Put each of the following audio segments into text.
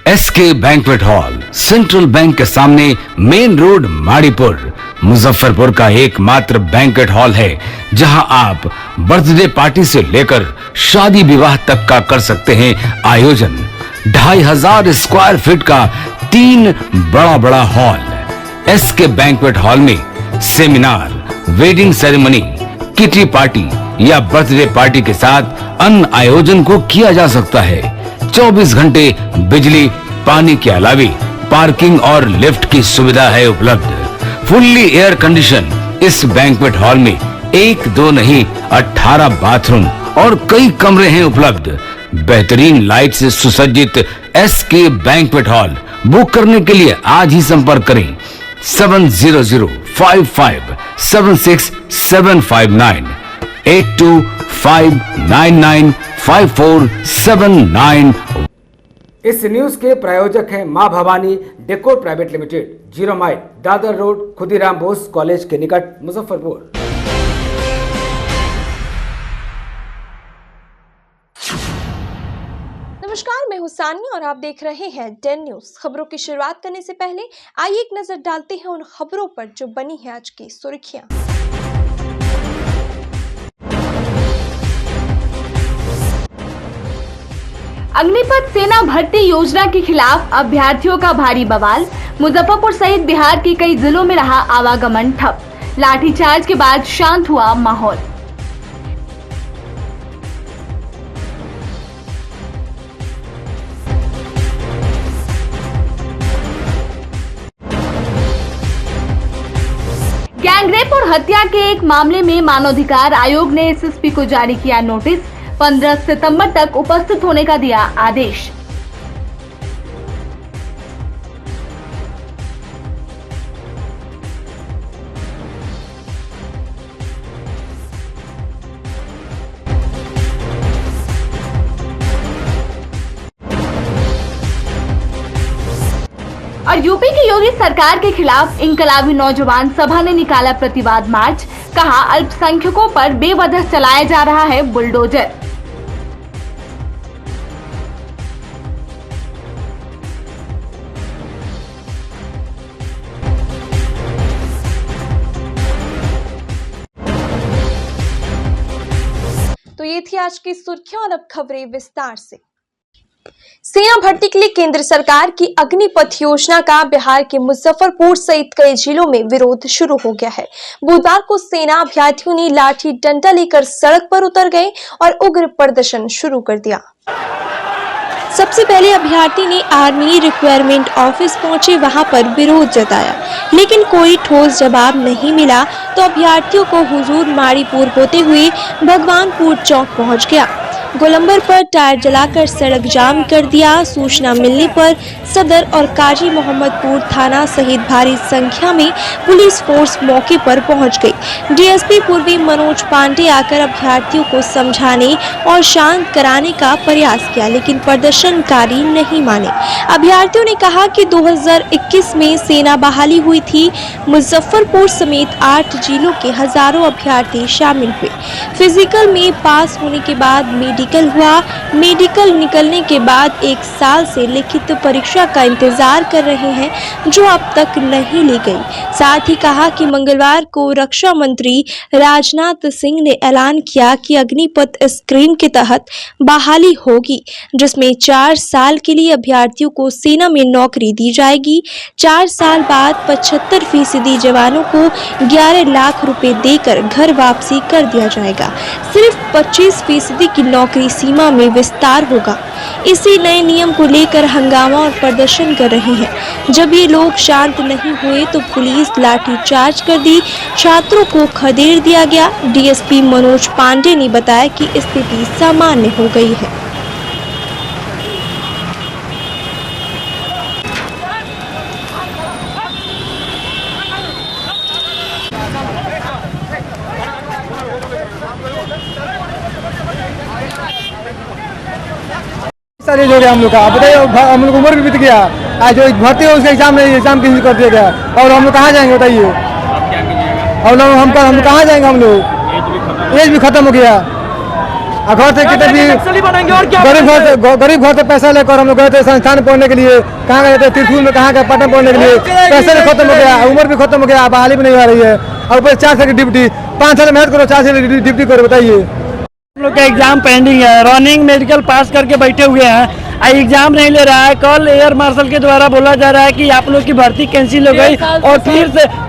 SK banquet hall central bank के सामने main road Maripur Muzaffarpur का एकमात्र बैंक्वेट हॉल है जहां आप बर्थडे पार्टी से लेकर शादी विवाह तक का कर सकते हैं आयोजन। 2500 स्क्वायर फीट का 3 बड़ा हॉल। एसके बैंक्वेट हॉल में seminar, wedding ceremony, kitty party या बर्थडे पार्टी के साथ अन्य आयोजन को किया जा सकता है। 24 घंटे बिजली पानी के अलावे पार्किंग और लिफ्ट की सुविधा है उपलब्ध। फुल्ली एयर कंडीशन इस बैंक्वेट हॉल में 1, 2 नहीं 18 बाथरूम और कई कमरे हैं उपलब्ध। बेहतरीन लाइट से सुसज्जित एसके बैंक्वेट हॉल बुक करने के लिए आज ही संपर्क करें 7005576759 82599547 इस न्यूज के प्रायोजक हैं मां Bhavani decor private limited, 0 mile Dadar road, Khudiram Bose college के निकट, मुजफ्फरपुर। नमस्कार, मैं हूं सानिया और आप देख रहे हैं 10 न्यूज। खबरों की शुरुआत करने से पहले आइए एक नजर डालते हैं उन खबरों पर जो बनी है आज की सुर्खियां। अग्निपथ सेना भर्ती योजना के खिलाफ अभ्यर्थियों का भारी बवाल। मुजफ्फरपुर सहित बिहार के कई जिलों में रहा आवागमन ठप। लाठीचार्ज के बाद शांत हुआ माहौल। गैंगरेप और हत्या के एक मामले में मानवाधिकार आयोग ने एसएसपी को जारी किया नोटिस। 15 सितंबर तक उपस्थित होने का दिया आदेश। और यूपी की योगी सरकार के खिलाफ इनकलाबी नौजवान सभा ने निकाला प्रतिवाद मार्च। कहा, अल्पसंख्यकों पर बेवजह चलाया जा रहा है बुलडोजर। तो ये थी आज की सुर्खियां और अब खबरें विस्तार से। सेना भर्ती के लिए केंद्र सरकार की अग्निपथ योजना का बिहार के मुजफ्फरपुर सहित कई जिलों में विरोध शुरू हो गया है। बुधवार को सेना अभ्यर्थियों ने लाठी डंडा लेकर सड़क पर उतर गए और उग्र प्रदर्शन शुरू कर दिया। सबसे पहले अभ्यर्थी ने आर्मी रिक्वायरमेंट ऑफिस पहुंचे, वहां पर विरोध जताया, लेकिन कोई ठोस जवाब नहीं मिला तो अभ्यर्थियों को हुजूर माड़ीपुर होते हुए भगवानपुर चौक पहुंच गया। गोलंबर पर टायर जलाकर सड़क जाम कर दिया। सूचना मिलने पर सदर और काजी मोहम्मदपुर थाना सहित भारी संख्या में पुलिस फोर्स मौके पर पहुंच गई। डीएसपी पूर्वी मनोज पांडे आकर अभ्यर्थियों को समझाने और शांत कराने का प्रयास किया, लेकिन प्रदर्शनकारी नहीं माने। अभ्यर्थियों ने कहा कि 2021 में सेना बहाली हुई थी। मुजफ्फरपुर समेत 8 जिलों के हजारों अभ्यर्थी शामिल हुए। फिजिकल में पास होने के बाद मेडिकल हुआ। मेडिकल निकलने के बाद 1 साल से लिखित परीक्षा का इंतजार कर रहे हैं जो अब तक नहीं ली गई। साथ ही कहा कि मंगलवार को रक्षा मंत्री राजनाथ सिंह ने ऐलान किया कि अग्निपथ स्कीम के तहत बहाली होगी, जिसमें 4 साल के लिए अभ्यर्थियों को सेना में नौकरी दी जाएगी। 4 साल बाद 75% जवानों को 11 लाख रुपए देकर घर वापसी कर दिया जाएगा। सिर्फ 25% की नौकरी सीमा में विस्तार होगा। इसी नए नियम को लेकर हंगामा और प्रदर्शन कर रहे हैं। जब ये लोग शांत नहीं हुए तो पुलिस लाठीचार्ज कर दी, छात्रों को खदेड़ दिया गया। डीएसपी मनोज पांडे ने बताया कि स्थिति सामान्य हो गई है। सारे हो गया हम लोग का, बताइए हम लोग उम्र भी बीत गया। आज जो भर्ती हो उसका एग्जाम नहीं, एग्जाम कैंसिल कर दिया गया और हम लोग कहाँ जाएंगे बताइए। हम लोग कहाँ जाएंगे, हम लोग एज भी खत्म हो गया। और घर से कितने भी गरीब घर से पैसा लेकर हम लोग गए थे संस्थान पढ़ने के लिए। कहाँ गए थे? त्रिशूल में, कहाँ गए? पटना पढ़ने के लिए। पैसे भी खत्म हो गया, उम्र भी खत्म हो गया, बहाली भी नहीं आ रही है। और ऊपर 4 साल की ड्यूटी, 5 साल मेहनत करो, 4 साल की ड्यूटी करो, बताइए। हम लोग का एग्जाम पेंडिंग है, रनिंग मेडिकल पास करके बैठे हुए हैं, एग्जाम नहीं ले रहा है। कल एयर मार्शल के द्वारा बोला जा रहा है कि आप लोग की भर्ती कैंसिल हो गई और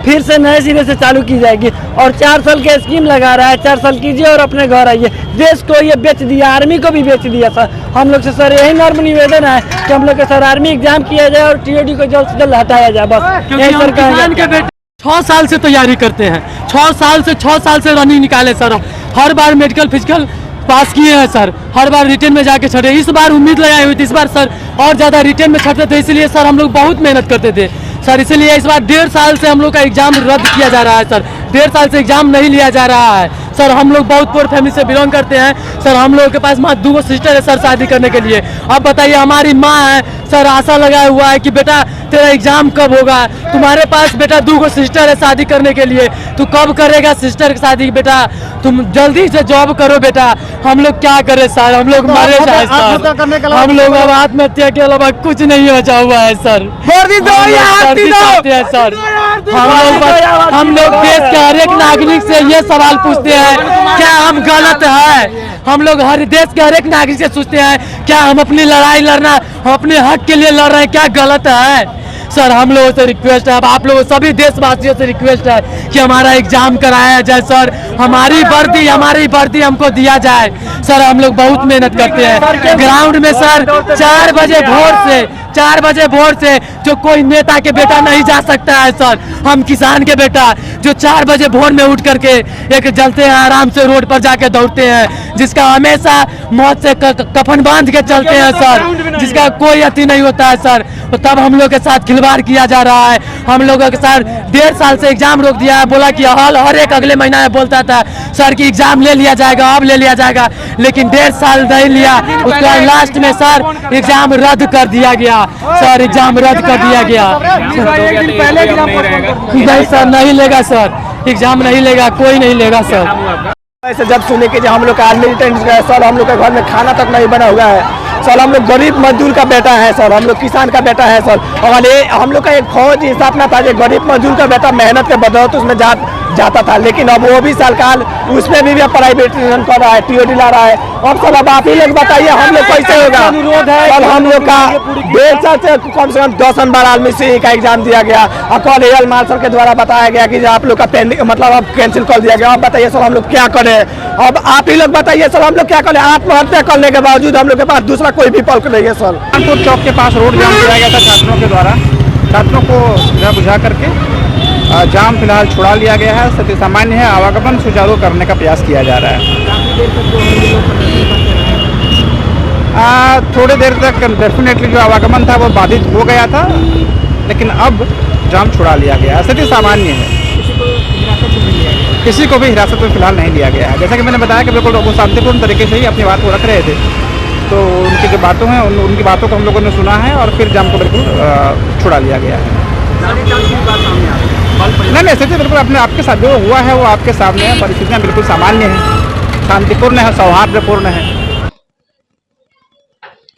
फिर से नए सिरे से चालू की जाएगी। और 4 साल के स्कीम लगा रहा है, 4 साल कीजिए और अपने घर आइए। देश को ये बेच दिया, आर्मी को भी बेच दिया सर। हम लोग से सर यही नॉर्म निवेदन है कि हम लोग के सर आर्मी एग्जाम किया जाए और TOD को जल्द से जल्द हटाया जाए, बस यही सरकार। 6 साल से तैयारी करते हैं, 6 साल से रनिंग निकाले सर। हर बार मेडिकल फिजिकल पास किए हैं सर, हर बार रिटर्न में जाके छठे। इस बार उम्मीद लगाई हुई थी, इस बार सर और ज़्यादा रिटर्न में छठते थे, इसलिए सर हम लोग बहुत मेहनत करते थे सर। इसलिए इस बार 1.5 साल से हम लोग का एग्जाम रद्द किया जा रहा है सर। 1.5 साल से एग्जाम नहीं लिया जा रहा है सर। हम लोग बहुत पुअर फैमिली से बिलोंग करते हैं सर। हम लोगों के पास माँ 2 सिस्टर है सर शादी करने के लिए। अब बताइए, हमारी माँ है सर, आशा लगाया हुआ है कि बेटा तेरा एग्जाम कब होगा। तुम्हारे पास बेटा 2 सिस्टर है शादी करने के लिए, तू कब करेगा सिस्टर की शादी? बेटा तुम जल्दी से जॉब करो बेटा। हम लोग क्या करें सर, हम लोग मरे जाए सर। हम लोग अब आत्महत्या के अलावा कुछ नहीं बचा हुआ है सर। सर हम लोग देश के हर एक नागरिक से ये सवाल पूछते हैं, क्या हम गलत है? हम लोग हर देश के हर एक नागरिक से पूछते हैं, क्या हम अपनी लड़ाई लड़ना, हम अपने हक के लिए लड़ रहे हैं, क्या गलत है? सर हम लोगों से रिक्वेस्ट है, अब आप लोगों सभी देशवासियों से रिक्वेस्ट है कि हमारा एग्जाम कराया जाए सर। हमारी वर्दी हमको दिया जाए सर। हम लोग बहुत मेहनत करते हैं ग्राउंड में सर। 4 बजे भोर से जो कोई नेता के बेटा नहीं जा सकता है सर। हम किसान के बेटा जो 4 बजे भोर में उठ करके एक चलते हैं, आराम से रोड पर जाके दौड़ते हैं, जिसका हमेशा मौत से कफन बांध के चलते हैं सर, जिसका कोई अति नहीं होता है सर। तब हम लोग के साथ खिलवाड़ किया जा रहा है। हम लोगों के साथ 1.5 साल से एग्जाम रोक दिया है। बोला कि हर एक अगले महीना में बोलता था सर कि एग्जाम ले लिया जाएगा, अब ले लिया जाएगा, लेकिन 1.5 साल नहीं लिया। उसका लास्ट में सर एग्जाम रद्द कर दिया गया सर। एग्जाम रद्द कर दिया गया। नहीं सर, नहीं लेगा सर, एग्जाम नहीं लेगा, कोई नहीं लेगा सर। ऐसे जब सुने कि हम लोग का आर्मी सर, हम लोग के घर में खाना तक नहीं बना हुआ है सर। हम लोग गरीब मजदूर का बेटा है सर, हम लोग किसान का बेटा है सर। और हम लोग का एक फौज हिसाब ना था कि गरीब मजदूर का बेटा मेहनत के बदौलत उसमें जाता था, लेकिन अब वो भी सरकार उसमें भी प्राइवेट कर रहा है, TOD ला रहा है। अब सर अब आप ही लोग बताइए हम लोग कैसे होगा सर। हम लोग का 1.5 साल से कम 10 बार आर्मी से का एग्जाम दिया गया और कल एयर मार्शल के द्वारा बताया गया कि आप लोग का पेंडिंग मतलब अब कैंसिल कर दिया गया। अब बताइए सर हम लोग क्या करें? अब आप ही लोग बताइए सर हम लोग क्या करें? आत्महत्या करने के बावजूद हम लोग के पास दूसरा कोई विकल्प नहीं है सर। कानपुर चौक के पास रोड जाम किया गया था छात्रों के द्वारा। छात्रों को बुझा करके जाम फिलहाल छुड़ा लिया गया है। स्थिति सामान्य है, आवागमन सुचारू करने का प्रयास किया जा रहा है। थोड़ी देर तक डेफिनेटली जो आवागमन था वो बाधित हो गया था, लेकिन अब जाम छुड़ा लिया गया। स्थिति सामान्य है, किसी को भी हिरासत में फिलहाल नहीं लिया गया है। जैसा कि मैंने बताया कि बिल्कुल वो शांतिपूर्ण तरीके से ही अपनी बात को रख रहे थे, तो उनकी जो बातों हैं उनकी बातों को हम लोगों ने सुना है और फिर जाम को बिल्कुल छुड़ा लिया गया है। नहीं, स्थिति बिल्कुल अपने आपके साथ जो हुआ है वो आपके सामने है। परिस्थितियाँ बिल्कुल सामान्य हैं, शांतिपूर्ण है, सौहार्दपूर्ण है।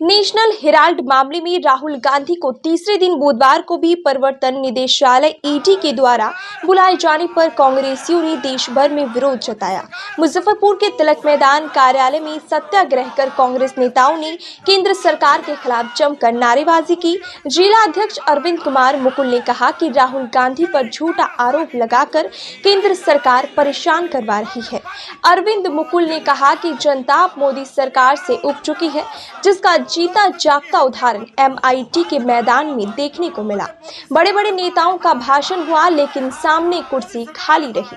नेशनल हेराल्ड मामले में राहुल गांधी को तीसरे दिन बुधवार को भी प्रवर्तन निदेशालय ईडी के द्वारा बुलाए जाने पर कांग्रेसियों ने देश भर में विरोध जताया। मुजफ्फरपुर के तिलक मैदान कार्यालय में सत्याग्रह कर कांग्रेस नेताओं ने केंद्र सरकार के खिलाफ जमकर नारेबाजी की। जिला अध्यक्ष अरविंद कुमार मुकुल ने कहा कि राहुल गांधी पर झूठा आरोप लगाकर केंद्र सरकार परेशान करवा रही है। अरविंद मुकुल ने कहा कि जनता मोदी सरकार से उब चुकी है, जिसका जीता जागता उदाहरण MIT के मैदान में देखने को मिला। बड़े बड़े नेताओं का भाषण हुआ, लेकिन सामने कुर्सी खाली रही।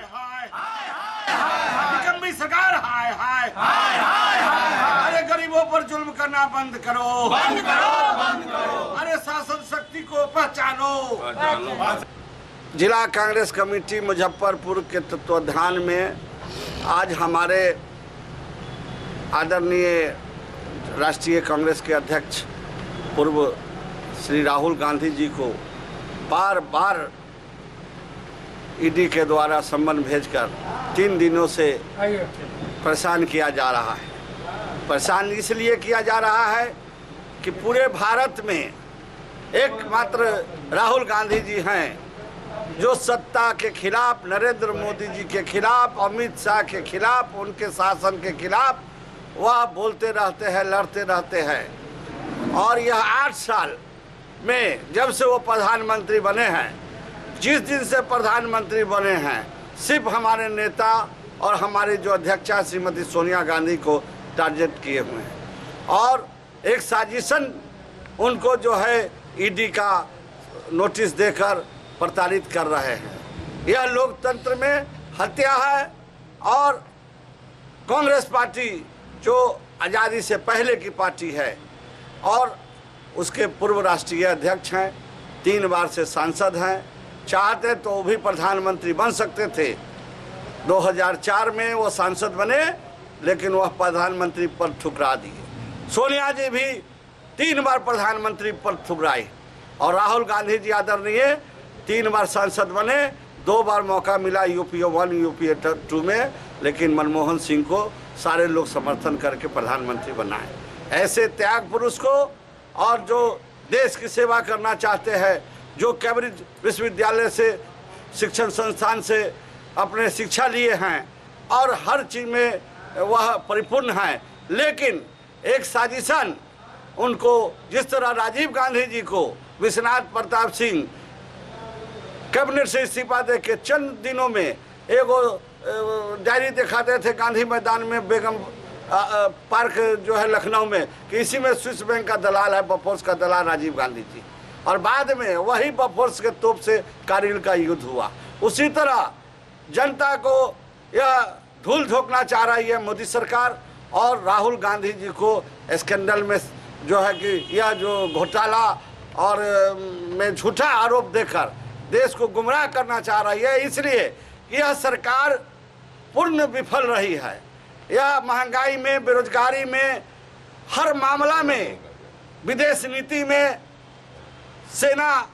सरकार हाय हाय हाय हाय हाय, अरे गरीबों पर जुल्म करना बंद करो, बंद करो, बंद करो, अरे शासन शक्ति को पहचानो। जिला कांग्रेस कमेटी मुजफ्फरपुर के तत्वाधान में आज हमारे आदरणीय राष्ट्रीय कांग्रेस के अध्यक्ष पूर्व श्री राहुल गांधी जी को बार बार ईडी के द्वारा सम्मन भेजकर 3 दिनों से परेशान किया जा रहा है। परेशान इसलिए किया जा रहा है कि पूरे भारत में एकमात्र राहुल गांधी जी हैं जो सत्ता के खिलाफ, नरेंद्र मोदी जी के खिलाफ, अमित शाह के खिलाफ, उनके शासन के खिलाफ वह बोलते रहते हैं, लड़ते रहते हैं। और यह 8 साल में जब से वो प्रधानमंत्री बने हैं, जिस दिन से प्रधानमंत्री बने हैं, सिर्फ हमारे नेता और हमारी जो अध्यक्षा श्रीमती सोनिया गांधी को टारगेट किए हुए हैं और एक साजिशन उनको जो है ईडी का नोटिस देकर प्रताड़ित कर रहे हैं। यह लोकतंत्र में हत्या है। और कांग्रेस पार्टी जो आज़ादी से पहले की पार्टी है और उसके पूर्व राष्ट्रीय अध्यक्ष हैं, 3 बार से सांसद हैं, चाहते तो वो भी प्रधानमंत्री बन सकते थे। 2004 में वो सांसद बने लेकिन वह प्रधानमंत्री पद ठुकरा दिए। सोनिया जी भी 3 बार प्रधानमंत्री पद ठुकराई और राहुल गांधी जी आदरणीय 3 बार सांसद बने, 2 बार मौका मिला यूपीए 1 यूपीए 2 में, लेकिन मनमोहन सिंह को सारे लोग समर्थन करके प्रधानमंत्री बनाए। ऐसे त्याग पुरुष को और जो देश की सेवा करना चाहते हैं, जो कैम्ब्रिज विश्वविद्यालय से शिक्षण संस्थान से अपने शिक्षा लिए हैं और हर चीज़ में वह परिपूर्ण हैं, लेकिन एक साजिशन उनको, जिस तरह राजीव गांधी जी को विश्वनाथ प्रताप सिंह कैबिनेट से इस्तीफा दे के चंद दिनों में एगो डायरी दिखाते थे गांधी मैदान में, बेगम पार्क जो है लखनऊ में, कि इसी में स्विस बैंक का दलाल है, बफोर्स का दलाल राजीव गांधी जी। और बाद में वही बफोर्स के तोप से कारगिल का युद्ध हुआ। उसी तरह जनता को यह धूल झोंकना चाह रही है मोदी सरकार और राहुल गांधी जी को स्कैंडल में जो है कि यह जो घोटाला और में झूठा आरोप देकर देश को गुमराह करना चाह रही है। इसलिए यह सरकार पूर्ण विफल रही है। यह महंगाई में, बेरोजगारी में, हर मामला में, विदेश नीति में, सेना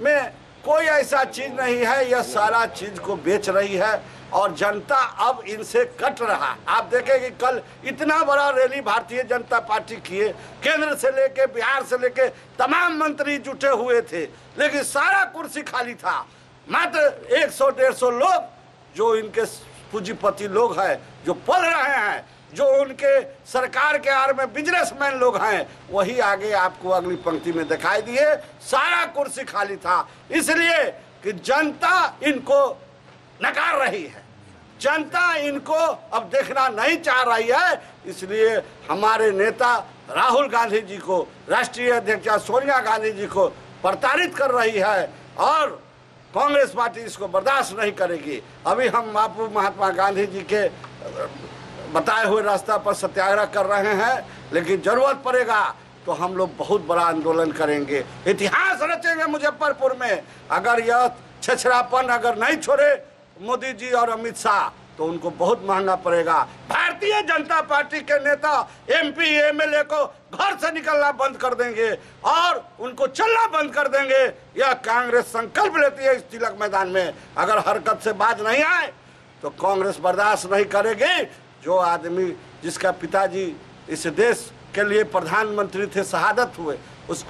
में कोई ऐसा चीज नहीं है। यह सारा चीज को बेच रही है और जनता अब इनसे कट रहा। आप देखें कि कल इतना बड़ा रैली भारतीय जनता पार्टी किए, केंद्र से लेके बिहार से लेके तमाम मंत्री जुटे हुए थे, लेकिन सारा कुर्सी खाली था। मात्र 100-150 लोग जो इनके पूंजीपति लोग हैं, जो पल रहे हैं, जो उनके सरकार के आड़ में बिजनेसमैन लोग हैं, वही आगे आपको अगली पंक्ति में दिखाई दिए। सारा कुर्सी खाली था, इसलिए कि जनता इनको नकार रही है, जनता इनको अब देखना नहीं चाह रही है। इसलिए हमारे नेता राहुल गांधी जी को, राष्ट्रीय अध्यक्ष सोनिया गांधी जी को प्रताड़ित कर रही है और कांग्रेस पार्टी इसको बर्दाश्त नहीं करेगी। अभी हम बापू महात्मा गांधी जी के बताए हुए रास्ता पर सत्याग्रह कर रहे हैं, लेकिन जरूरत पड़ेगा तो हम लोग बहुत बड़ा आंदोलन करेंगे, इतिहास रचेंगे मुजफ्फरपुर में। अगर यह छछरापन अगर नहीं छोड़े मोदी जी और अमित शाह तो उनको बहुत महंगा पड़ेगा। भारतीय जनता पार्टी के नेता MP MLA को घर से निकलना बंद कर देंगे और उनको चलना बंद कर देंगे। यह कांग्रेस संकल्प लेती है इस तिलक मैदान में। अगर हरकत से बाज नहीं आए तो कांग्रेस बर्दाश्त नहीं करेगी। जो आदमी जिसका पिताजी इस देश के लिए प्रधानमंत्री थे, शहादत हुए,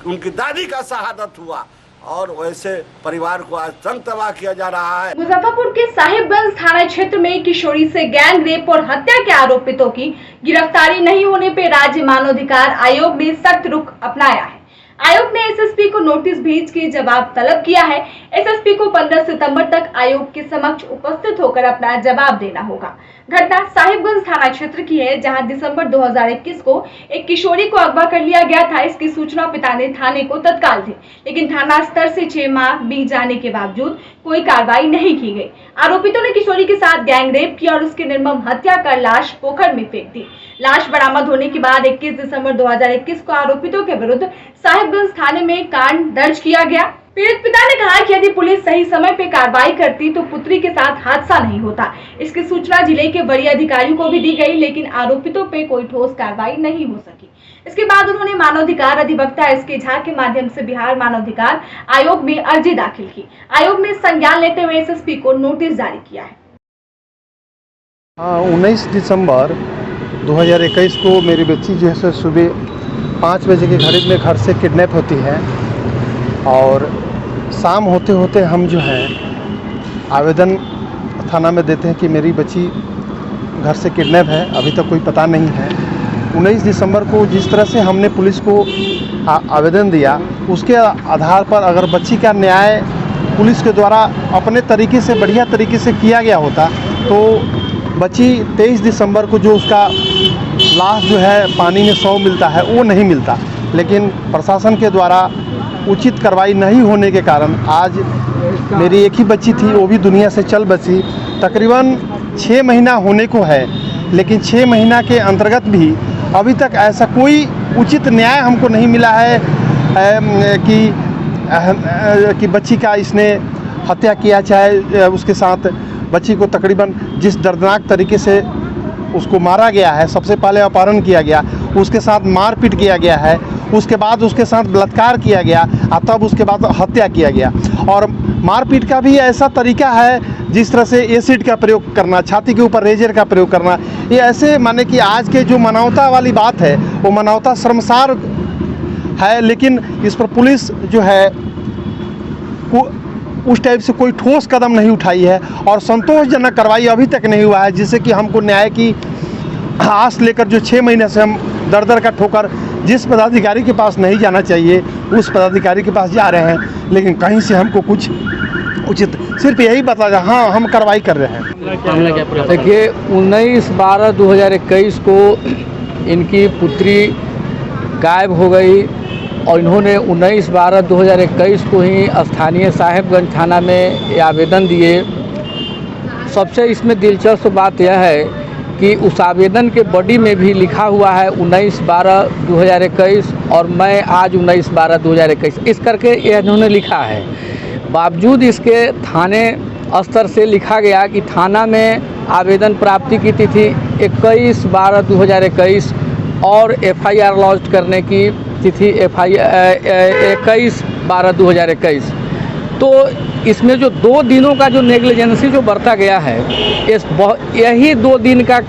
उनकी दादी का शहादत हुआ और वैसे परिवार को आज तंग तबाह किया जा रहा है। मुजफ्फरपुर के साहिबगंज थाना क्षेत्र में किशोरी से गैंग रेप और हत्या के आरोपितों की गिरफ्तारी नहीं होने पर राज्य मानवाधिकार आयोग ने सख्त रुख अपनाया है। आयोग ने SSP को नोटिस भेज के जवाब तलब किया है। SSP को 15 सितंबर तक आयोग के समक्ष उपस्थित होकर अपना जवाब देना होगा। घटना साहिबगंज थाना क्षेत्र की है, जहां दिसंबर 2021 को एक किशोरी को अगवा कर लिया गया था। इसकी सूचना पिता ने थाने को तत्काल दी, लेकिन थाना स्तर से 6 माह बीत जाने के बावजूद कोई कार्रवाई नहीं की गई। आरोपितों ने किशोरी के साथ गैंग रेप किया और उसकी निर्मम हत्या कर लाश पोखर में फेंक दी। लाश बरामद होने के बाद 21 दिसंबर 2021 को आरोपितों के विरुद्ध साहिबगंज थाने में कांड दर्ज किया गया। पीड़ित पिता ने कहा कि यदि पुलिस सही समय पे कार्रवाई करती तो पुत्री के साथ हादसा नहीं होता। इसकी सूचना जिले के वरीय अधिकारियों को भी दी गई, लेकिन आरोपितों पे कोई ठोस कार्रवाई नहीं हो सकी। इसके बाद उन्होंने मानवाधिकार अधिवक्ता SK झा के माध्यम से बिहार मानवाधिकार आयोग में अर्जी दाखिल की। आयोग ने संज्ञान लेते हुए SSP को नोटिस जारी किया है। 19 दिसंबर 2021 को मेरी बच्ची जो है सो सुबह 5 बजे के करीब में घर से किडनैप होती है और शाम होते होते हम जो है आवेदन थाना में देते हैं कि मेरी बच्ची घर से किडनैप है, अभी तक कोई पता नहीं है। 19 दिसंबर को जिस तरह से हमने पुलिस को आवेदन दिया, उसके आधार पर अगर बच्ची का न्याय पुलिस के द्वारा अपने तरीके से बढ़िया तरीके से किया गया होता तो बच्ची 23 दिसंबर को जो उसका लाश जो है पानी में शव मिलता है वो नहीं मिलता, लेकिन प्रशासन के द्वारा उचित कार्रवाई नहीं होने के कारण आज मेरी एक ही बच्ची थी, वो भी दुनिया से चल बसी। तकरीबन 6 महीना होने को है, लेकिन 6 महीना के अंतर्गत भी अभी तक ऐसा कोई उचित न्याय हमको नहीं मिला है कि बच्ची का इसने हत्या किया, चाहे उसके साथ बच्ची को तकरीबन जिस दर्दनाक तरीके से उसको मारा गया है, सबसे पहले अपहरण किया गया, उसके साथ मारपीट किया गया है, उसके बाद उसके साथ बलात्कार किया गया और तब उसके बाद हत्या किया गया। और मारपीट का भी ऐसा तरीका है जिस तरह से एसिड का प्रयोग करना, छाती के ऊपर रेजर का प्रयोग करना, ये ऐसे माने कि आज के जो मानवता वाली बात है वो मानवता शर्मसार है, लेकिन इस पर पुलिस जो है उस टाइप से कोई ठोस कदम नहीं उठाई है और संतोषजनक कार्रवाई अभी तक नहीं हुआ है, जिससे कि हमको न्याय की आस लेकर जो 6 महीने से हम दर दर का ठोकर जिस पदाधिकारी के पास नहीं जाना चाहिए उस पदाधिकारी के पास जा रहे हैं, लेकिन कहीं से हमको कुछ उचित सिर्फ यही बता रहा, हाँ हम कार्रवाई कर रहे हैं। देखिए 19/12/2021 को इनकी पुत्री गायब हो गई और इन्होंने 19/12/2021 को ही स्थानीय साहेबगंज थाना में आवेदन दिए। सबसे इसमें दिलचस्प बात यह है कि उस आवेदन के बॉडी में भी लिखा हुआ है 19/12/2021 और मैं आज 19/12/2021 इस करके ये इन्होंने लिखा है। बावजूद इसके थाने स्तर से लिखा गया कि थाना में आवेदन प्राप्ति की तिथि 21/12/2021 और FIR लॉन्च करने की तिथि 21/12/2021। तो इसमें जो 2 दिनों का जो नेग्लिजेंसी जो बरता गया है, यही 2 दिन का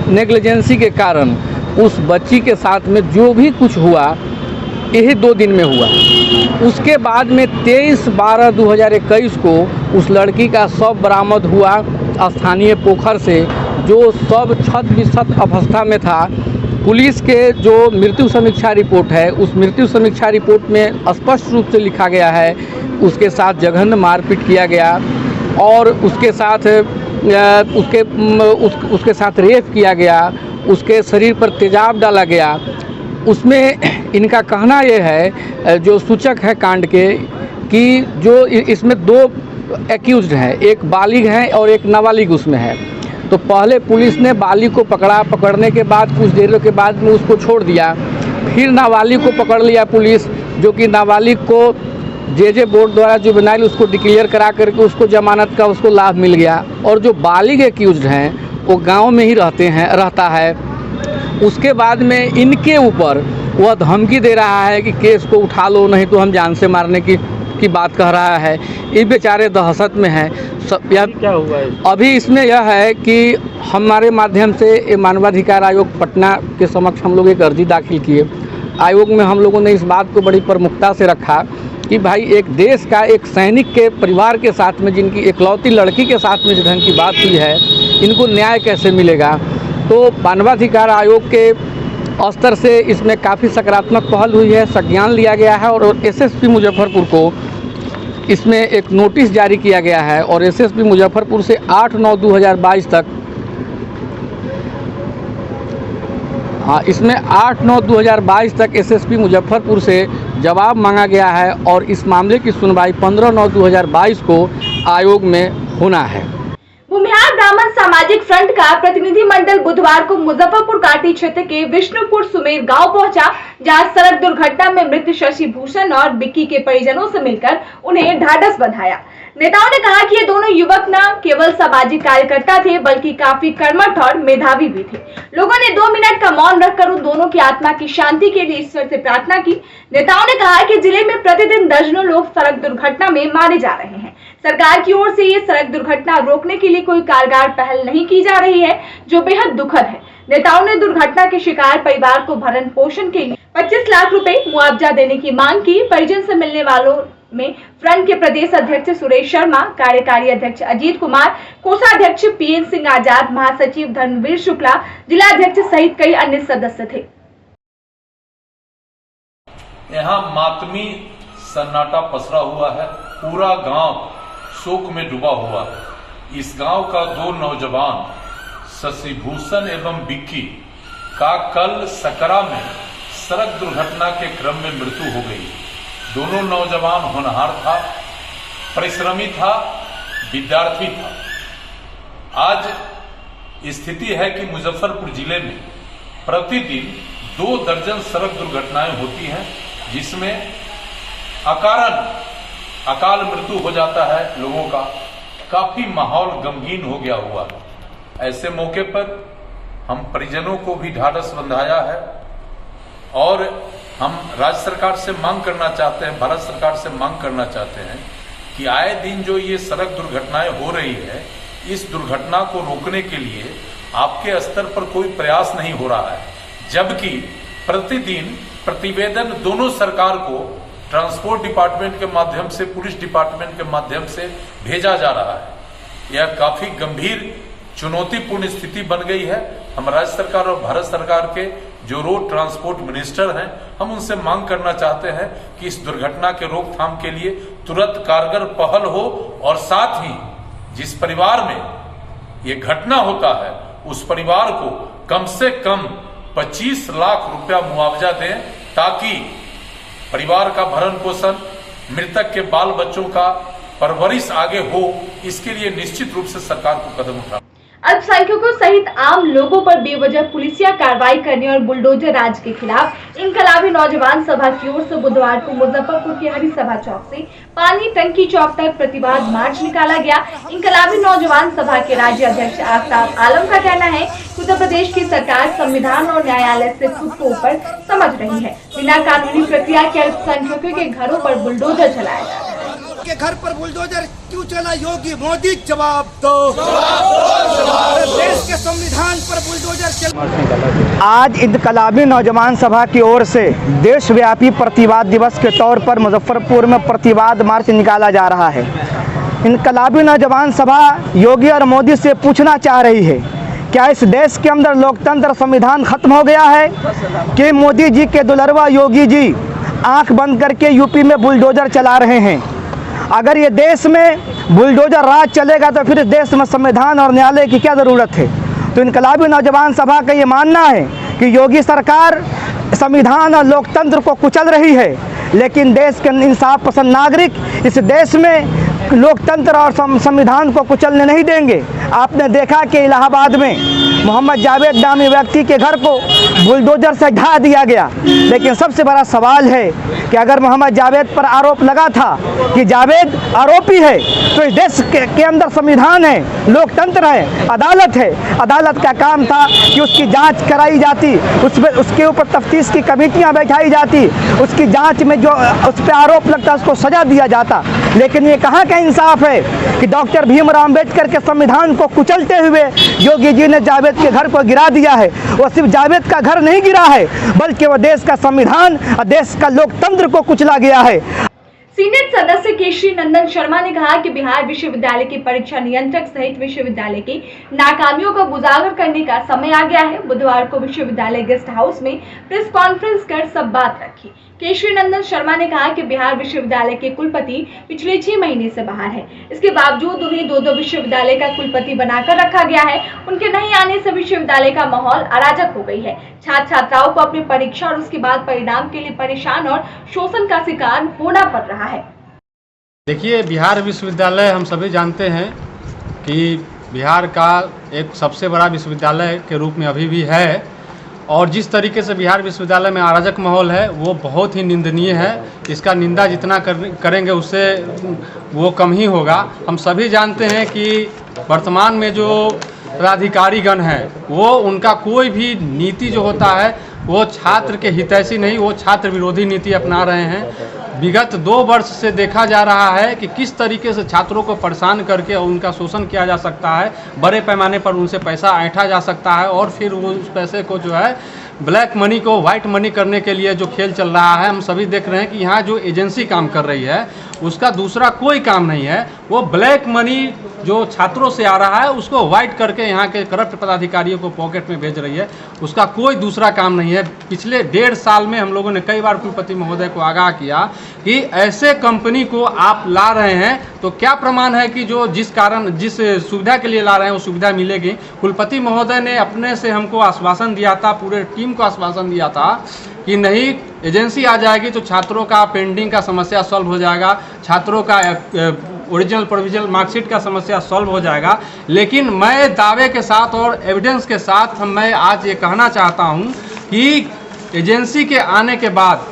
नेग्लिजेंसी के कारण उस बच्ची के साथ में जो भी कुछ हुआ यही 2 दिन में हुआ। उसके बाद में 23/12/2021 को उस लड़की का शव बरामद हुआ स्थानीय पोखर से, जो शव क्षत-विक्षत अवस्था में था। पुलिस के जो मृत्यु समीक्षा रिपोर्ट है, उस मृत्यु समीक्षा रिपोर्ट में स्पष्ट रूप से लिखा गया है उसके साथ जघन्य मारपीट किया गया और उसके साथ रेप किया गया, उसके शरीर पर तेजाब डाला गया। उसमें इनका कहना ये है जो सूचक है कांड के कि जो इसमें 2 एक्यूज्ड हैं, एक बालिग है और एक नाबालिग उसमें है। तो पहले पुलिस ने बालिग को पकड़ा, पकड़ने के बाद कुछ देर के बाद में उसको छोड़ दिया, फिर नाबालिग को पकड़ लिया पुलिस, जो कि नाबालिग को JJ बोर्ड द्वारा जुवेनाइल उसको डिक्लेयर करा करके उसको जमानत का उसको लाभ मिल गया। और जो बालिग एक्यूज्ड हैं वो गांव में ही रहता है। उसके बाद में इनके ऊपर वह धमकी दे रहा है कि केस को उठा लो, नहीं तो हम जान से मारने की बात कह रहा है। ये बेचारे दहशत में हैं। क्या हुआ है अभी इसमें यह है कि हमारे माध्यम से मानवाधिकार आयोग पटना के समक्ष हम लोग एक अर्जी दाखिल किए। आयोग में हम लोगों ने इस बात को बड़ी प्रमुखता से रखा कि भाई एक देश का एक सैनिक के परिवार के साथ में जिनकी इकलौती लड़की के साथ में जिस ढंग की बात हुई है, इनको न्याय कैसे मिलेगा। तो मानवाधिकार आयोग के स्तर से इसमें काफ़ी सकारात्मक पहल हुई है, संज्ञान लिया गया है और SSP मुजफ्फरपुर को इसमें एक नोटिस जारी किया गया है और SSP मुजफ्फरपुर से 8/9/2022 तक इसमें 8/9/2022 तक SSP मुजफ्फरपुर से जवाब मांगा गया है और इस मामले की सुनवाई 15/9/2022 को आयोग में होना है। भूमिहार ब्राह्मण सामाजिक फ्रंट का प्रतिनिधि मंडल बुधवार को मुजफ्फरपुर काटी क्षेत्र के विष्णुपुर सुमेर गांव पहुंचा, जहां सड़क दुर्घटना में मृत शशि भूषण और बिक्की के परिजनों से मिलकर उन्हें ढाढ़स बंधाया। नेताओं ने कहा कि ये दोनों युवक न केवल सामाजिक कार्यकर्ता थे बल्कि काफी कर्मठ और मेधावी भी थे। लोगों ने 2 मिनट का मौन रखकर उन दोनों की आत्मा की शांति के लिए ईश्वर से प्रार्थना की। नेताओं ने कहा कि जिले में प्रतिदिन दर्जनों लोग सड़क दुर्घटना में मारे जा रहे हैं। सरकार की ओर से ये सड़क दुर्घटना रोकने के लिए कोई कारगर पहल नहीं की जा रही है, जो बेहद दुखद है। नेताओं ने दुर्घटना के शिकार परिवार को भरण पोषण के लिए 25 लाख रुपए मुआवजा देने की मांग की। परिजन से मिलने वालों में फ्रंट के प्रदेश अध्यक्ष सुरेश शर्मा, कार्यकारी अध्यक्ष अजीत कुमार, कोषाध्यक्ष पीएन सिंह आजाद, महासचिव धर्मवीर शुक्ला, जिला अध्यक्ष सहित कई अन्य सदस्य थे। यहाँ मातमी सन्नाटा पसरा हुआ है, पूरा गांव शोक में डूबा हुआ है। इस गांव का 2 नौजवान शशिभूषण एवं विक्की का कल सकरा में सड़क दुर्घटना के क्रम में मृत्यु हो गई। दोनों नौजवान होनहार था, परिश्रमी था, विद्यार्थी था। आज स्थिति है कि मुजफ्फरपुर जिले में प्रतिदिन 2 दर्जन सड़क दुर्घटनाएं होती हैं, जिसमें अकाल मृत्यु हो जाता है लोगों का। काफी माहौल गमगीन हो गया हुआ है। ऐसे मौके पर हम परिजनों को भी ढाढ़स बंधाया है और हम राज्य सरकार से मांग करना चाहते हैं, भारत सरकार से मांग करना चाहते हैं कि आए दिन जो ये सड़क दुर्घटनाएं हो रही है, इस दुर्घटना को रोकने के लिए आपके स्तर पर कोई प्रयास नहीं हो रहा है, जबकि प्रतिदिन प्रतिवेदन दोनों सरकार को ट्रांसपोर्ट डिपार्टमेंट के माध्यम से, पुलिस डिपार्टमेंट के माध्यम से भेजा जा रहा है। यह काफी गंभीर चुनौतीपूर्ण स्थिति बन गई है। हम राज्य सरकार और भारत सरकार के जो रोड ट्रांसपोर्ट मिनिस्टर हैं, हम उनसे मांग करना चाहते हैं कि इस दुर्घटना के रोकथाम के लिए तुरंत कारगर पहल हो और साथ ही जिस परिवार में ये घटना होता है उस परिवार को कम से कम 25 लाख रुपया मुआवजा दें, ताकि परिवार का भरण पोषण, मृतक के बाल बच्चों का परवरिश आगे हो। इसके लिए निश्चित रूप से सरकार को कदम उठाना। अल्पसंख्यकों सहित आम लोगों पर बेवजह पुलिसिया कार्रवाई करने और बुलडोजर राज के खिलाफ इनकलाबी नौजवान सभा की ओर से बुधवार को मुजफ्फरपुर के हरी सभा चौक से पानी टंकी चौक तक प्रतिवाद मार्च निकाला गया। इनकलाबी नौजवान सभा के राज्य अध्यक्ष आफ्ताब आलम का कहना है कि उत्तर प्रदेश की सरकार संविधान और न्यायालय से खुद को ऊपर समझ रही है। बिना कानूनी प्रक्रिया के अल्पसंख्यकों के घरों पर बुलडोजर चलाया जा रहा है। के घर पर बुलडोजर क्यों चला? योगी मोदी जवाब दो। देश के संविधान पर बुलडोजर चल। आज इनकलाबी नौजवान सभा की ओर से देशव्यापी प्रतिवाद दिवस के तौर पर मुजफ्फरपुर में प्रतिवाद मार्च निकाला जा रहा है। इनकलाबी नौजवान सभा योगी और मोदी से पूछना चाह रही है, क्या इस देश के अंदर लोकतंत्र संविधान खत्म हो गया है कि मोदी जी के दुलरवा योगी जी आंख बंद करके यूपी में बुलडोजर चला रहे हैं? अगर ये देश में बुलडोजर राज चलेगा तो फिर इस देश में संविधान और न्यायालय की क्या ज़रूरत है? तो इनकलाबी नौजवान सभा का ये मानना है कि योगी सरकार संविधान और लोकतंत्र को कुचल रही है, लेकिन देश के इंसाफ पसंद नागरिक इस देश में लोकतंत्र और संविधान को कुचलने नहीं देंगे। आपने देखा कि इलाहाबाद में मोहम्मद जावेद नामी व्यक्ति के घर को बुलडोजर से ढा दिया गया, लेकिन सबसे बड़ा सवाल है कि अगर मोहम्मद जावेद पर आरोप लगा था कि जावेद आरोपी है, तो इस देश के अंदर संविधान है, लोकतंत्र है, अदालत है। अदालत का काम था कि उसकी जांच कराई जाती, उसके ऊपर तफ्तीश की कमेटियां बैठाई जाती, उसकी जांच में जो उस पर आरोप लगता उसको सजा दिया जाता। लेकिन ये कहाँ का इंसाफ है कि डॉक्टर भीमराव अम्बेडकर के संविधान को कुचलते हुए योगी जी ने जावेद के घर को गिरा दिया है। वो सिर्फ जावेद का घर नहीं गिरा है, बल्कि वो देश का संविधान और देश का लोकतंत्र को कुचला गया है। सीनेट सदस्य केशरी नंदन शर्मा ने कहा कि बिहार विश्वविद्यालय के परीक्षा नियंत्रक सहित विश्वविद्यालय की नाकामियों को उजागर करने का समय आ गया है। बुधवार को विश्वविद्यालय गेस्ट हाउस में प्रेस कॉन्फ्रेंस कर सब बात रखी। केशरी नंदन शर्मा ने कहा कि बिहार विश्वविद्यालय के कुलपति पिछले 6 महीने से बाहर है। इसके बावजूद उन्हें 2 विश्वविद्यालय का कुलपति बनाकर रखा गया है। उनके नहीं आने से विश्वविद्यालय का माहौल अराजक हो गई है। छात्र छात्राओं को अपनी परीक्षा और उसके बाद परिणाम के लिए परेशान और शोषण का शिकार होना पड़ रहा है। देखिए, बिहार विश्वविद्यालय हम सभी जानते हैं कि बिहार का एक सबसे बड़ा विश्वविद्यालय के रूप में अभी भी है, और जिस तरीके से बिहार विश्वविद्यालय में अराजक माहौल है वो बहुत ही निंदनीय है। इसका निंदा जितना करेंगे उससे वो कम ही होगा। हम सभी जानते हैं कि वर्तमान में जो पदाधिकारीगण हैं वो उनका कोई भी नीति जो होता है वो छात्र के हितैषी नहीं, वो छात्र विरोधी नीति अपना रहे हैं। विगत 2 वर्ष से देखा जा रहा है कि किस तरीके से छात्रों को परेशान करके उनका शोषण किया जा सकता है, बड़े पैमाने पर उनसे पैसा ऐंठा जा सकता है और फिर वो उस पैसे को जो है ब्लैक मनी को वाइट मनी करने के लिए जो खेल चल रहा है। हम सभी देख रहे हैं कि यहाँ जो एजेंसी काम कर रही है उसका दूसरा कोई काम नहीं है। वो ब्लैक मनी जो छात्रों से आ रहा है उसको वाइट करके यहाँ के करप्ट पदाधिकारियों को पॉकेट में भेज रही है, उसका कोई दूसरा काम नहीं है। पिछले 1.5 साल में हम लोगों ने कई बार कुलपति महोदय को आगाह किया कि ऐसे कंपनी को आप ला रहे हैं तो क्या प्रमाण है कि जो जिस सुविधा के लिए ला रहे हैं वो सुविधा मिलेगी। कुलपति महोदय ने अपने से हमको आश्वासन दिया था, पूरे टीम को आश्वासन दिया था कि नहीं, एजेंसी आ जाएगी तो छात्रों का पेंडिंग का समस्या सॉल्व हो जाएगा, छात्रों का ओरिजिनल प्रोविजनल मार्कशीट का समस्या सॉल्व हो जाएगा। लेकिन मैं दावे के साथ और एविडेंस के साथ मैं आज ये कहना चाहता हूँ कि एजेंसी के आने के बाद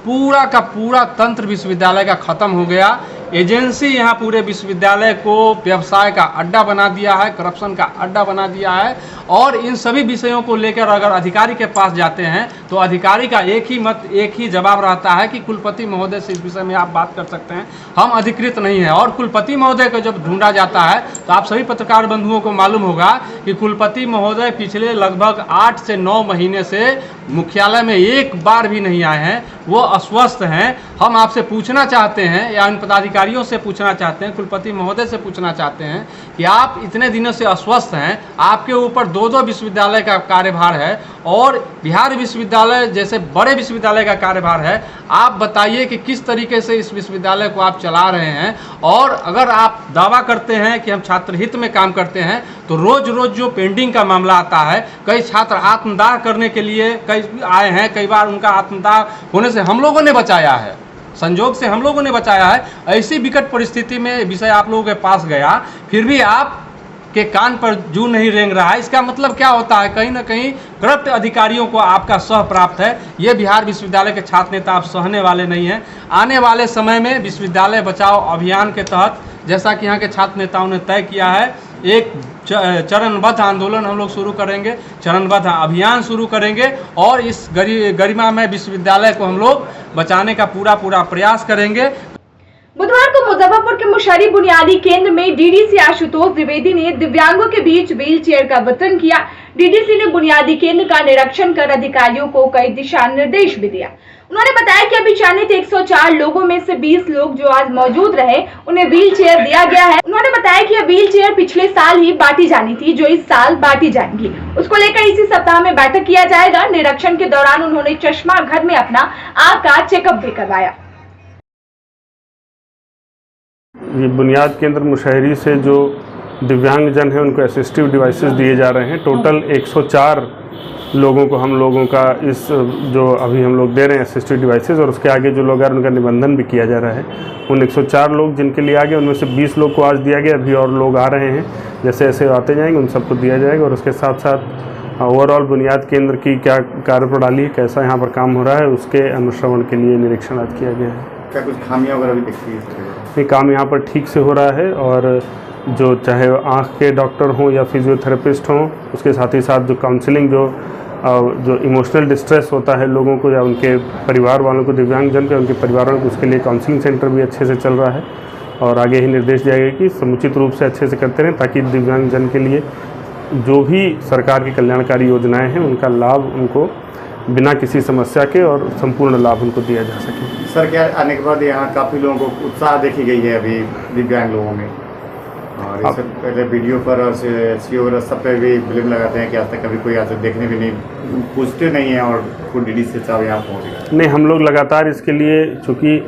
पूरा का पूरा तंत्र विश्वविद्यालय का ख़त्म हो गया। एजेंसी यहाँ पूरे विश्वविद्यालय को व्यवसाय का अड्डा बना दिया है, करप्शन का अड्डा बना दिया है। और इन सभी विषयों को लेकर अगर अधिकारी के पास जाते हैं तो अधिकारी का एक ही जवाब रहता है कि कुलपति महोदय से इस विषय में आप बात कर सकते हैं, हम अधिकृत नहीं हैं। और कुलपति महोदय को जब ढूंढा जाता है तो आप सभी पत्रकार बंधुओं को मालूम होगा कि कुलपति महोदय पिछले लगभग 8 से 9 महीने से मुख्यालय में एक बार भी नहीं आए हैं, वो अस्वस्थ हैं। हम आपसे पूछना चाहते हैं या उन पदाधिकारियों से पूछना चाहते हैं, कुलपति महोदय से पूछना चाहते हैं कि आप इतने दिनों से अस्वस्थ हैं, आपके ऊपर 2 विश्वविद्यालय का कार्यभार है और बिहार विश्वविद्यालय जैसे बड़े विश्वविद्यालय का कार्यभार है। आप बताइए कि किस तरीके से इस विश्वविद्यालय को आप चला रहे हैं। और अगर आप दावा करते हैं कि हम छात्र हित में काम करते हैं तो रोज रोज जो पेंडिंग का मामला आता है, कई छात्र आत्मदाह करने के लिए कई आए हैं, कई बार उनका आत्मदाह होने से हम लोगों ने बचाया है, संजोग से हम लोगों ने बचाया है। ऐसी विकट परिस्थिति में विषय आप लोगों के पास गया, फिर भी आप के कान पर जू नहीं रेंग रहा है। इसका मतलब क्या होता है? कहीं ना कहीं करप्ट अधिकारियों को आपका सह प्राप्त है। ये बिहार विश्वविद्यालय के छात्र नेता आप सहने वाले नहीं हैं। आने वाले समय में विश्वविद्यालय बचाओ अभियान के तहत, जैसा कि यहाँ के छात्र नेताओं ने तय किया है, एक चरणबद्ध आंदोलन हम लोग शुरू करेंगे, चरणबद्ध अभियान शुरू करेंगे और इस गरिमामय विश्वविद्यालय को हम लोग बचाने का पूरा प्रयास करेंगे। बुधवार को मुजफ्फरपुर के मुशहरी बुनियादी केंद्र में डीडीसी आशुतोष द्विवेदी ने दिव्यांगों के बीच व्हील चेयर का वितरण किया। डीडीसी ने बुनियादी केंद्र का निरीक्षण कर अधिकारियों को कई दिशा निर्देश भी दिया। उन्होंने बताया कि अभी चयनित 104 लोगों में से 20 लोग जो आज मौजूद रहे उन्हें व्हील चेयर दिया गया है। उन्होंने बताया कि यह व्हील चेयर पिछले साल ही बांटी जानी थी, जो इस साल बांटी जाएंगी। उसको लेकर इसी सप्ताह में बैठक किया जाएगा। निरीक्षण के दौरान उन्होंने चश्मा घर में अपना आँख का चेकअप भी करवाया। ये बुनियाद केंद्र मुशहरी से जो दिव्यांगजन हैं उनको असिस्टिव डिवाइसेस दिए जा रहे हैं। टोटल 104 लोगों को हम लोगों का इस जो अभी हम लोग दे रहे हैं असिस्टिव डिवाइसेस, और उसके आगे जो लोग आ रहे हैं उनका निबंधन भी किया जा रहा है। उन 104 लोग जिनके लिए आ गए उनमें से 20 लोग को आज दिया गया, अभी और लोग आ रहे हैं। जैसे जैसे आते जाएंगे उन सबको दिया जाएगा। और उसके साथ साथ ओवरऑल बुनियाद केंद्र की क्या कार्यप्रणाली, कैसा यहाँ पर काम हो रहा है, उसके अनुश्रवण के लिए निरीक्षण आज किया गया है। क्या कुछ खामियां वगैरह भी दिखती है? नहीं, काम यहाँ पर ठीक से हो रहा है। और जो चाहे आँख के डॉक्टर हों या फिजियोथेरेपिस्ट हों, उसके साथ ही साथ जो काउंसलिंग, जो इमोशनल डिस्ट्रेस होता है लोगों को या उनके परिवार वालों को, दिव्यांगजन के उनके परिवारों को, उसके लिए काउंसलिंग सेंटर भी अच्छे से चल रहा है। और आगे ही निर्देश दिया गया कि समुचित रूप से अच्छे से करते रहें ताकि दिव्यांगजन के लिए जो भी सरकार की कल्याणकारी योजनाएँ हैं उनका लाभ उनको बिना किसी समस्या के और संपूर्ण लाभ उनको दिया जा सके। सर, क्या आने के बाद यहाँ काफ़ी लोगों को उत्साह देखी गई है अभी दिव्यांग लोगों में, और इससे पहले वीडियो पर और सीओ वगैरह सब पे भी फिल्म लगाते हैं कि आज तक कभी कोई आज देखने भी नहीं, पूछते नहीं हैं और खुद डीडीसी साहब यहाँ पहुँच गए। नहीं, हम लोग लगातार इसके लिए, चूँकि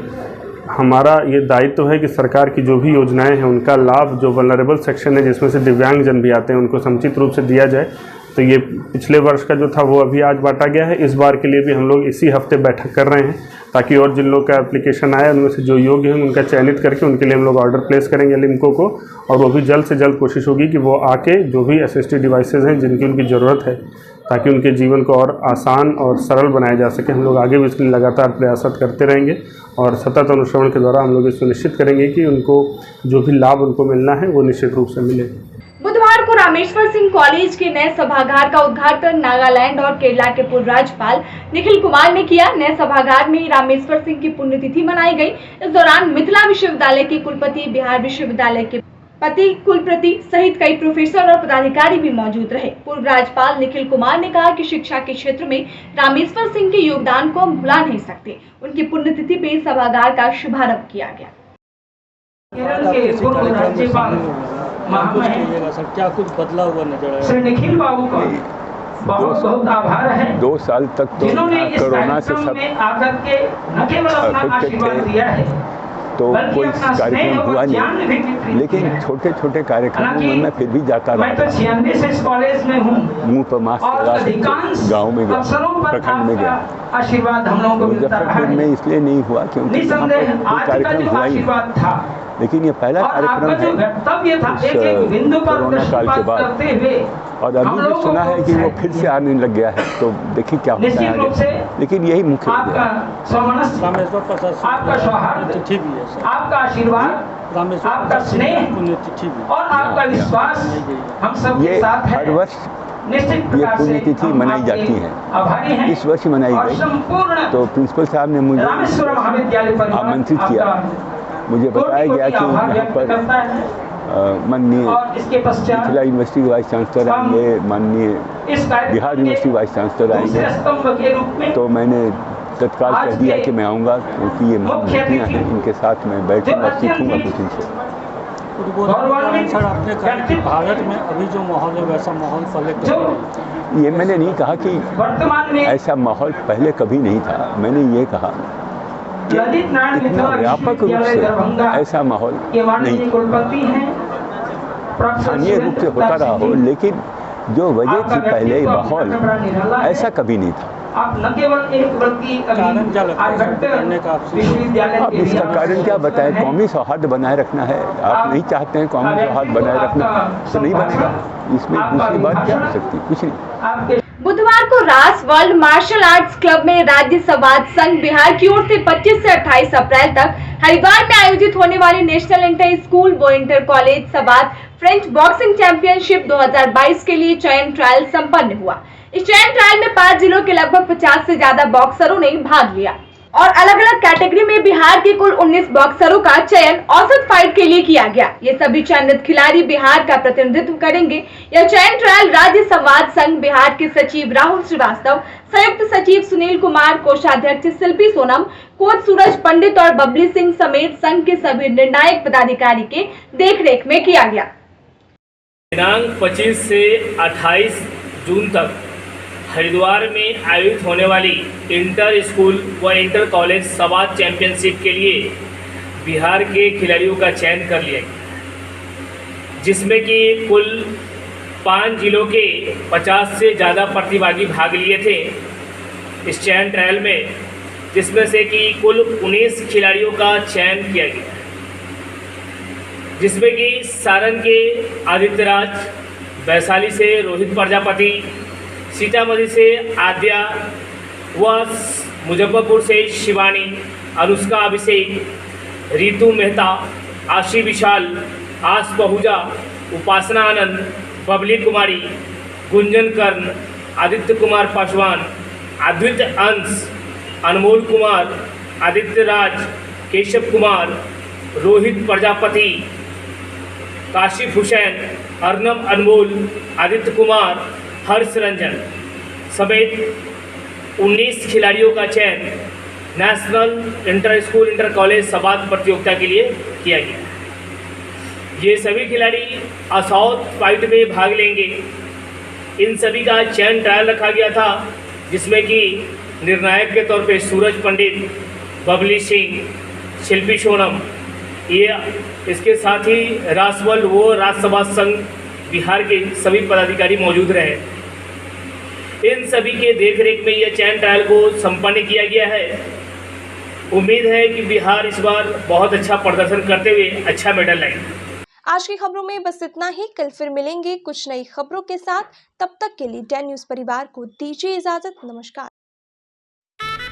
हमारा ये दायित्व है कि सरकार की जो भी योजनाएं हैं उनका लाभ जो वल्नरेबल सेक्शन है जिसमें से दिव्यांगजन भी आते हैं उनको समुचित रूप से दिया जाए। तो ये पिछले वर्ष का जो था वो अभी आज बांटा गया है। इस बार के लिए भी हम लोग इसी हफ्ते बैठक कर रहे हैं ताकि और जिन लोग का एप्लीकेशन आया उनमें से जो योग्य हैं उनका चयनित करके उनके लिए हम लोग ऑर्डर प्लेस करेंगे लिम्को को, और वो भी जल्द से जल्द कोशिश होगी कि वो आके जो भी असिस्टिव डिवाइसेज हैं जिनकी उनकी ज़रूरत है ताकि उनके जीवन को और आसान और सरल बनाया जा सके। हम लोग आगे भी इसके लिए लगातार प्रयासरत करते रहेंगे और सतत अनुश्रवण के द्वारा हम लोग ये सुनिश्चित करेंगे कि उनको जो भी लाभ उनको मिलना है वो निश्चित रूप से मिले। बुधवार को रामेश्वर सिंह कॉलेज के नए सभागार का उद्घाटन नागालैंड और केरला के पूर्व राज्यपाल निखिल कुमार ने किया। नए सभागार में रामेश्वर सिंह की पुण्यतिथि मनाई गई। इस दौरान मिथिला विश्वविद्यालय के कुलपति, बिहार विश्वविद्यालय के पति कुलपति सहित कई प्रोफेसर और पदाधिकारी भी मौजूद रहे। पूर्व राज्यपाल निखिल कुमार ने कहा कि शिक्षा के क्षेत्र में रामेश्वर सिंह के योगदान को हम भुला नहीं सकते। उनकी पुण्यतिथि पे सभागार का शुभारंभ किया गया। क्या कुछ बदला हुआ नजर आया? श्री निखिल बाबू का बहुत बहुत आभार है। 2 साल तक तो कोरोना से सब आकर के न केवल अपना आशीर्वाद दिया है, तो कोई कार्यक्रम हुआ नहीं, लेकिन छोटे छोटे कार्यक्रमों में मैं फिर भी जाता रहा। मैं तो 96 से इस कॉलेज में हूँ। मुंह पर मास्क लगा के गाँव में गया, प्रखंड में गया। आशीर्वाद हम लोगों को मिलता रहा है। में इसलिए नहीं हुआ क्योंकि वहाँ पर कोई कार्यक्रम हुआ ही नहीं। लेकिन ये पहला कार्यक्रम है कोरोना काल के बाद, और अभी भी सुना है कि वो फिर से आने लग गया है, तो देखिए क्या होता है आगे। लेकिन यही मुख्य आपका सौहार्द, आपका आशीर्वाद, आपका स्नेह और आपका विश्वास हम सबके साथ है। हर वर्ष ये पुण्यतिथि मनाई जाती है। इस वर्ष मनाई गई, तो प्रिंसिपल साहब ने मुझे आमंत्रित किया। मुझे बताया गया कि यहाँ पर माननीय मिथिला यूनिवर्सिटी के वाइस चांसलर आएंगे, माननीय बिहार यूनिवर्सिटी वाइस चांसलर आएंगे। तो मैंने तत्काल कह दिया कि मैं आऊँगा, क्योंकि ये महामूर्तियाँ हैं, इनके साथ मैं बैठूँगा, सीखूँगा कुछ इनसे। सर, आपने कहा कि भारत में अभी जो माहौल है वैसा माहौल पहले ये मैंने नहीं कहा कि ऐसा माहौल पहले कभी नहीं था। मैंने ये कहा इतना व्यापक रूप से ऐसा माहौल नहीं, स्थानीय रूप से होता रहा हो, लेकिन जो वजह थी पहले माहौल ऐसा कभी नहीं था। आप न केवल एक बल्कि अब इसका कारण क्या बताएं? कौमी सौहार्द बनाए रखना है। आप नहीं चाहते हैं कौमी सौहार्द बनाए रखना, तो नहीं बनेगा। इसमें दूसरी बात क्या हो सकती? कुछ नहीं। बुधवार को रास वर्ल्ड मार्शल आर्ट्स क्लब में राज्य संवाद संघ बिहार की ओर से 25 से 28 अप्रैल तक हरिद्वार में आयोजित होने वाली नेशनल इंटर स्कूल व इंटर कॉलेज संवाद फ्रेंच बॉक्सिंग चैंपियनशिप 2022 के लिए चयन ट्रायल संपन्न हुआ। इस चयन ट्रायल में 5 जिलों के लगभग 50 से ज्यादा बॉक्सरों ने भाग लिया और अलग अलग कैटेगरी में बिहार के कुल 19 बॉक्सरों का चयन औसत फाइट के लिए किया गया। ये सभी चयनित खिलाड़ी बिहार का प्रतिनिधित्व करेंगे। यह चयन ट्रायल राज्य संवाद संघ बिहार के सचिव राहुल श्रीवास्तव, संयुक्त सचिव सुनील कुमार, कोषाध्यक्ष शिल्पी सोनम, कोच सूरज पंडित और बबली सिंह समेत संघ के सभी निर्णायक पदाधिकारी के देखरेख में किया गया। दिनांक 25 से 28 जून तक हरिद्वार में आयोजित होने वाली इंटर स्कूल व इंटर कॉलेज संवाद चैंपियनशिप के लिए बिहार के खिलाड़ियों का चयन कर लिया गया, जिसमें कि कुल 5 जिलों के 50 से ज़्यादा प्रतिभागी भाग लिए थे इस चयन ट्रायल में, जिसमें से कि कुल 19 खिलाड़ियों का चयन किया गया, जिसमें कि सारण के आदित्यराज, वैशाली से रोहित प्रजापति, सीतामढ़ी से आद्या व मुजफ्फरपुर से शिवानी, अनुष्का अभिषेक, रितु मेहता, आशी विशाल, आस बहुजा, उपासना आनंद, बबली कुमारी, गुंजन कर्ण, आदित्य कुमार पासवान, अद्वित अंश, अनमोल कुमार, आदित्य राज, केशव कुमार, रोहित प्रजापति, काशिफ हुसैन, अर्नब अनमोल, आदित्य कुमार, हर्ष रंजन समेत 19 खिलाड़ियों का चयन national inter school inter college संवाद प्रतियोगिता के लिए किया गया। ये सभी खिलाड़ी असौत फाइट में भाग लेंगे। इन सभी का चयन ट्रायल रखा गया था, जिसमें कि निर्णायक के तौर पे सूरज पंडित, बबली सिंह, शिल्पी सोनम, ये इसके साथ ही रास वर्ल्ड वो राजसभा संघ बिहार के सभी पदाधिकारी मौजूद रहे। इन सभी के देखरेख में यह चयन ट्रायल को संपन्न किया गया है। उम्मीद है कि बिहार इस बार बहुत अच्छा प्रदर्शन करते हुए अच्छा मेडल लाएंगे। आज की खबरों में बस इतना ही। कल फिर मिलेंगे कुछ नई खबरों के साथ। तब तक के लिए डैन न्यूज परिवार को दीजिए इजाजत। नमस्कार।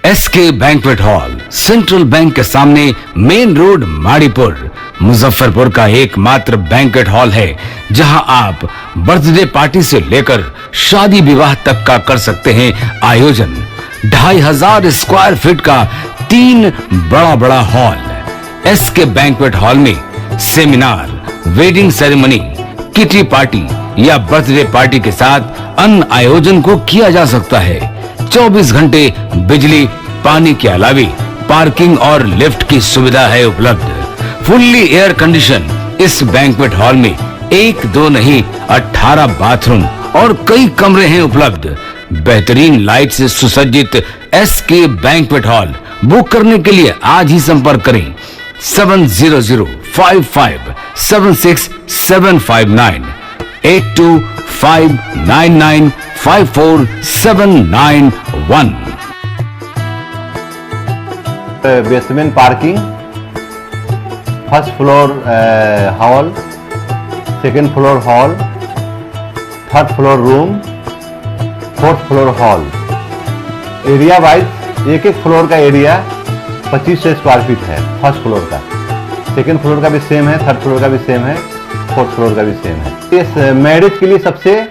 SK banquet hall, central bank के सामने, मेन रोड, माड़ीपुर। मुजफ्फरपुर का एकमात्र बैंक्वेट हॉल है जहां आप बर्थडे पार्टी से लेकर शादी विवाह तक का कर सकते हैं आयोजन। 2500 स्क्वायर फीट का 3 बड़ा हॉल। एसके बैंक्वेट हॉल में seminar, wedding ceremony, kitty party या बर्थडे पार्टी के साथ अन्य आयोजन को किया जा सकता है। 24 घंटे बिजली पानी के अलावे पार्किंग और लिफ्ट की सुविधा है उपलब्ध। फुल्ली एयर कंडीशन इस बैंक्वेट हॉल में 1 2 नहीं 18 बाथरूम और कई कमरे हैं उपलब्ध। बेहतरीन लाइट से सुसज्जित एसके बैंक्वेट हॉल बुक करने के लिए आज ही संपर्क करें 7005576759 8259954791। Basement parking, first floor hall, second floor hall, third floor room, fourth floor hall. Area wise एक फ्लोर का एरिया 2500 स्क्वायर फीट है फर्स्ट फ्लोर का। सेकेंड फ्लोर का भी सेम है, थर्ड फ्लोर का भी सेम है, फोर्थ फ्लोर का भी सेम है। इस मैरिज के लिए सबसे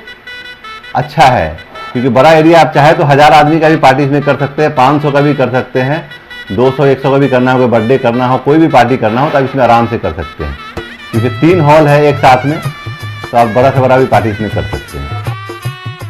अच्छा है क्योंकि बड़ा एरिया आप चाहे तो 1000 आदमी का भी पार्टी इसमें कर सकते हैं, 500 का भी कर सकते हैं, 200-100 का भी करना हो, कोई बर्थडे करना हो, कोई भी पार्टी करना हो तो आप इसमें आराम से कर सकते हैं क्योंकि 3 हॉल है एक साथ में, तो आप बड़ा से बड़ा भी पार्टी इसमें कर सकते हैं।